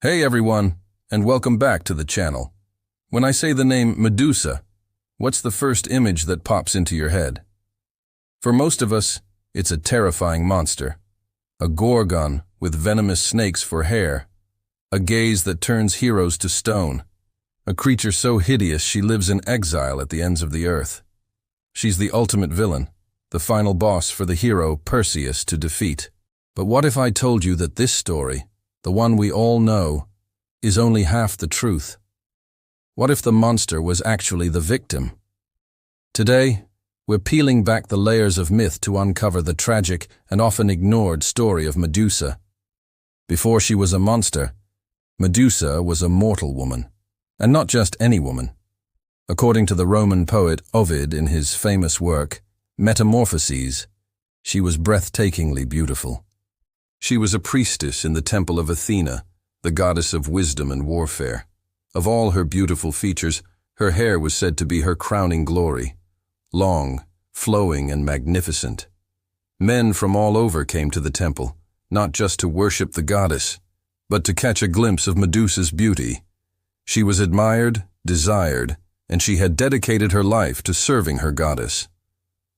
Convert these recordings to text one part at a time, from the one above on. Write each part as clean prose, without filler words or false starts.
Hey everyone, and welcome back to the channel. When I say the name Medusa, what's the first image that pops into your head? For most of us, it's a terrifying monster. A gorgon with venomous snakes for hair. A gaze that turns heroes to stone. A creature so hideous she lives in exile at the ends of the earth. She's the ultimate villain, the final boss for the hero Perseus to defeat. But what if I told you that this story, the one we all know, is only half the truth? What if the monster was actually the victim? Today, we're peeling back the layers of myth to uncover the tragic and often ignored story of Medusa. Before she was a monster, Medusa was a mortal woman, and not just any woman. According to the Roman poet Ovid in his famous work, Metamorphoses, she was breathtakingly beautiful. She was a priestess in the temple of Athena, the goddess of wisdom and warfare. Of all her beautiful features, her hair was said to be her crowning glory. Long, flowing, and magnificent. Men from all over came to the temple, not just to worship the goddess, but to catch a glimpse of Medusa's beauty. She was admired, desired, and she had dedicated her life to serving her goddess.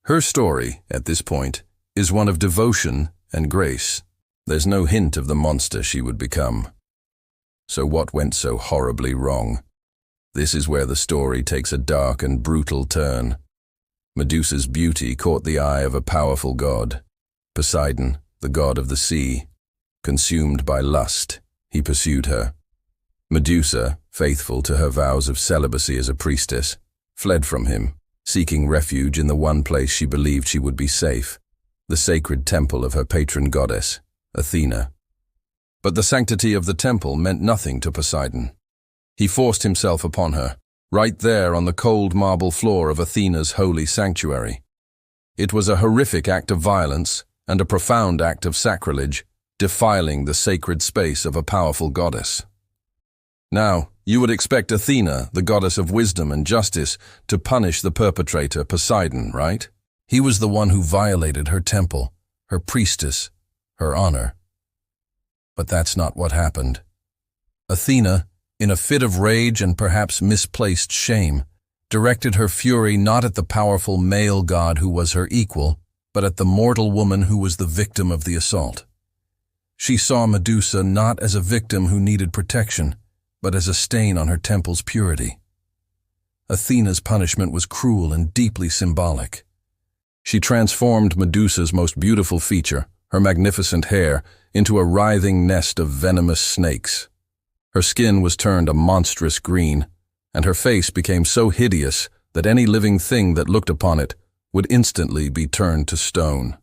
Her story, at this point, is one of devotion and grace. There's no hint of the monster she would become. So what went so horribly wrong? This is where the story takes a dark and brutal turn. Medusa's beauty caught the eye of a powerful god. Poseidon, the god of the sea. Consumed by lust, he pursued her. Medusa, faithful to her vows of celibacy as a priestess, fled from him, seeking refuge in the one place she believed she would be safe, the sacred temple of her patron goddess, Athena. But the sanctity of the temple meant nothing to Poseidon. He forced himself upon her, right there on the cold marble floor of Athena's holy sanctuary. It was a horrific act of violence and a profound act of sacrilege, defiling the sacred space of a powerful goddess. Now, you would expect Athena, the goddess of wisdom and justice, to punish the perpetrator, Poseidon, right? He was the one who violated her temple, her priestess, her honor. But that's not what happened. Athena, in a fit of rage and perhaps misplaced shame, directed her fury not at the powerful male god who was her equal, but at the mortal woman who was the victim of the assault. She saw Medusa not as a victim who needed protection, but as a stain on her temple's purity. Athena's punishment was cruel and deeply symbolic. She transformed Medusa's most beautiful feature, her magnificent hair, into a writhing nest of venomous snakes. Her skin was turned a monstrous green, and her face became so hideous that any living thing that looked upon it would instantly be turned to stone.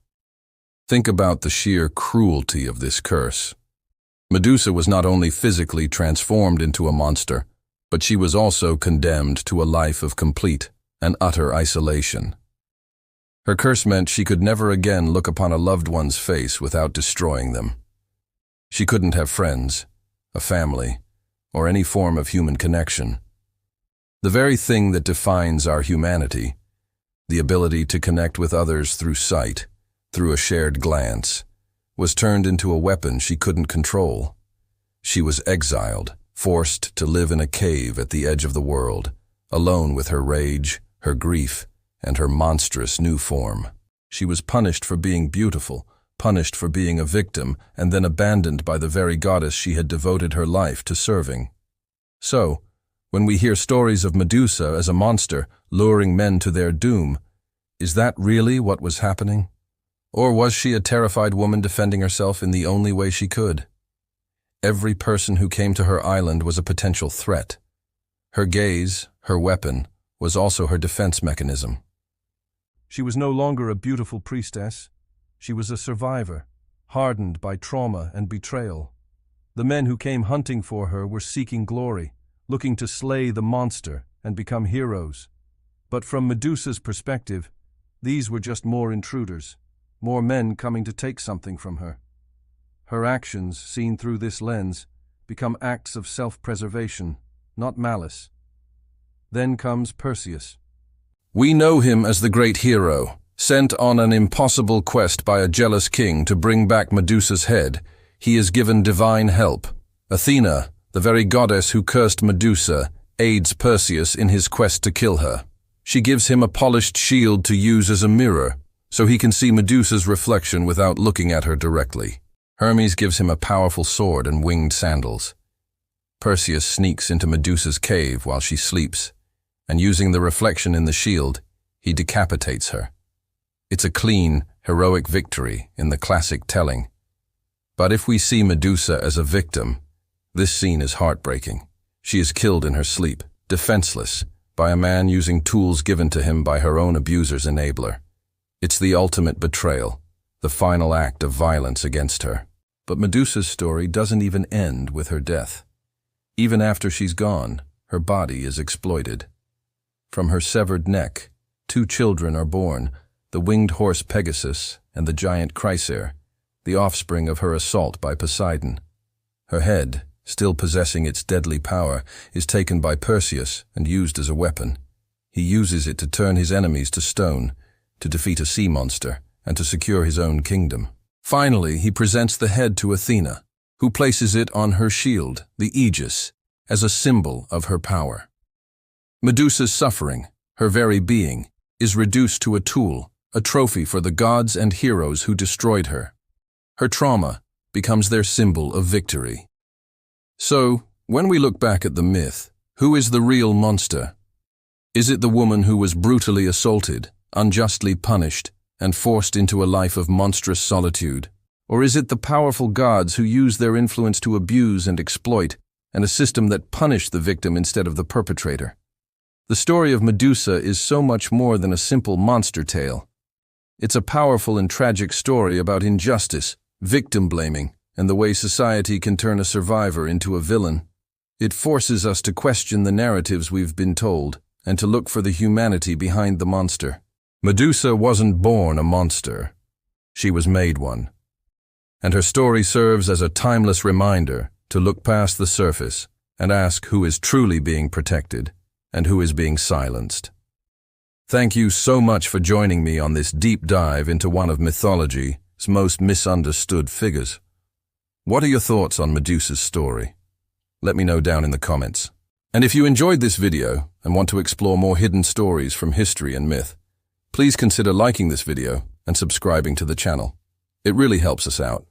Think about the sheer cruelty of this curse. Medusa was not only physically transformed into a monster, but she was also condemned to a life of complete and utter isolation. Her curse meant she could never again look upon a loved one's face without destroying them. She couldn't have friends, a family, or any form of human connection. The very thing that defines our humanity, the ability to connect with others through sight, through a shared glance, was turned into a weapon she couldn't control. She was exiled, forced to live in a cave at the edge of the world, alone with her rage, her grief, and her monstrous new form. She was punished for being beautiful, punished for being a victim, and then abandoned by the very goddess she had devoted her life to serving. So, when we hear stories of Medusa as a monster luring men to their doom, is that really what was happening? Or was she a terrified woman defending herself in the only way she could? Every person who came to her island was a potential threat. Her gaze, her weapon, was also her defense mechanism. She was no longer a beautiful priestess. She was a survivor, hardened by trauma and betrayal. The men who came hunting for her were seeking glory, looking to slay the monster and become heroes. But from Medusa's perspective, these were just more intruders, more men coming to take something from her. Her actions, seen through this lens, become acts of self-preservation, not malice. Then comes Perseus. We know him as the great hero, sent on an impossible quest by a jealous king to bring back Medusa's head. He is given divine help, Athena, the very goddess who cursed Medusa, aids Perseus in his quest to kill her. She gives him a polished shield to use as a mirror, so he can see Medusa's reflection without looking at her directly. Hermes gives him a powerful sword and winged sandals. Perseus sneaks into Medusa's cave while she sleeps, and using the reflection in the shield, he decapitates her. It's a clean, heroic victory in the classic telling. But if we see Medusa as a victim, this scene is heartbreaking. She is killed in her sleep, defenseless, by a man using tools given to him by her own abuser's enabler. It's the ultimate betrayal, the final act of violence against her. But Medusa's story doesn't even end with her death. Even after she's gone, her body is exploited. From her severed neck, 2 children are born, the winged horse Pegasus and the giant Chrysaor, the offspring of her assault by Poseidon. Her head, still possessing its deadly power, is taken by Perseus and used as a weapon. He uses it to turn his enemies to stone, to defeat a sea monster, and to secure his own kingdom. Finally, he presents the head to Athena, who places it on her shield, the Aegis, as a symbol of her power. Medusa's suffering, her very being, is reduced to a tool, a trophy for the gods and heroes who destroyed her. Her trauma becomes their symbol of victory. So, when we look back at the myth, who is the real monster? Is it the woman who was brutally assaulted, unjustly punished, and forced into a life of monstrous solitude? Or is it the powerful gods who use their influence to abuse and exploit, and a system that punished the victim instead of the perpetrator? The story of Medusa is so much more than a simple monster tale. It's a powerful and tragic story about injustice, victim blaming, and the way society can turn a survivor into a villain. It forces us to question the narratives we've been told, and to look for the humanity behind the monster. Medusa wasn't born a monster. She was made one. And her story serves as a timeless reminder to look past the surface and ask who is truly being protected and who is being silenced. Thank you so much for joining me on this deep dive into one of mythology's most misunderstood figures. What are your thoughts on Medusa's story? Let me know down in the comments. And if you enjoyed this video and want to explore more hidden stories from history and myth, please consider liking this video and subscribing to the channel. It really helps us out.